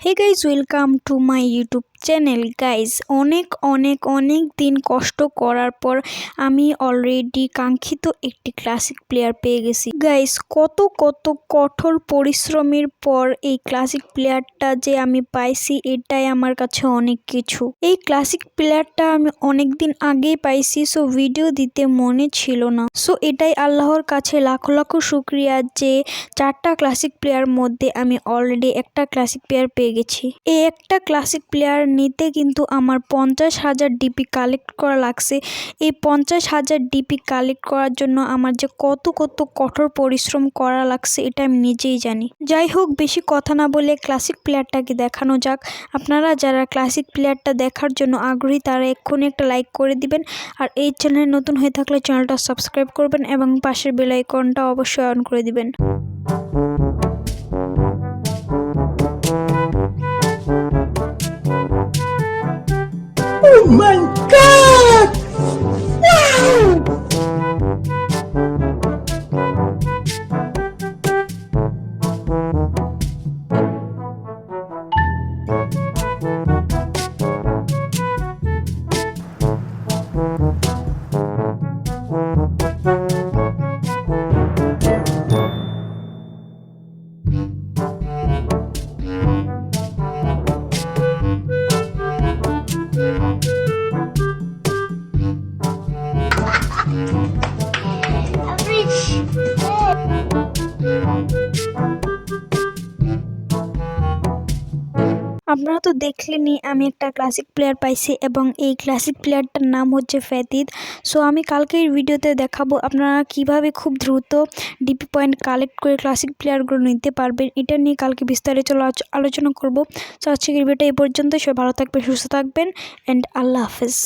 Hey guys, welcome to my YouTube channel. Guys, অনেক দিন কষ্ট করার পর আমি অলরেডি কাঙ্ক্ষিত একটি ক্লাসিক প্লেয়ার পেয়ে গেছি। গাইজ, কত কঠোর পরিশ্রমের পর এই ক্লাসিক প্লেয়ারটা যে আমি পাইছি, এটাই আমার কাছে অনেক কিছু। এই ক্লাসিক প্লেয়ারটা আমি অনেক দিন আগেই পাইছি, সো ভিডিও দিতে মনে ছিল না। সো এটাই আল্লাহর কাছে লাখ শুক্রিয়া যে 4টা ক্লাসিক প্লেয়ার মধ্যে আমি অলরেডি একটা ক্লাসিক প্লেয়ার পেয়ে গেছি। এই একটা ক্লাসিক প্লেয়ার নিতে কিন্তু আমার 50,000 ডিপি কালেক্ট করা লাগছে। এই 50,000 ডিপি কালেক্ট করার জন্য আমার যে কত কঠোর পরিশ্রম করা লাগছে এটা আমি নিজেই জানি। যাই হোক, বেশি কথা না বলে ক্লাসিক প্লেয়ারটাকে দেখানো যাক। আপনারা যারা ক্লাসিক প্লেয়ারটা দেখার জন্য আগ্রহী তারা এক্ষুনি একটা লাইক করে দিবেন, আর এই চ্যানেলে নতুন হয়ে থাকলে চ্যানেলটা সাবস্ক্রাইব করবেন এবং পাশের বেল আইকনটা অবশ্যই অন করে দিবেন। Oh my God! Wow! আপনারা তো দেখলেনই আমি একটা ক্লাসিক প্লেয়ার পাইছি এবং এই ক্লাসিক প্লেয়ারটার নাম হচ্ছে ফ্যাতিদ। সো আমি কালকের ভিডিওতে দেখাবো আপনারা কিভাবে খুব দ্রুত ডিপি পয়েন্ট কালেক্ট করে ক্লাসিক প্লেয়ারগুলো নিতে পারবেন। এটা নিয়ে কালকে বিস্তারিত আলোচনা করব। সো আজকের ভিডিওটা এই পর্যন্ত। সবাই ভালো থাকবেন, সুস্থ থাকবেন, অ্যান্ড আল্লাহ হাফেজ।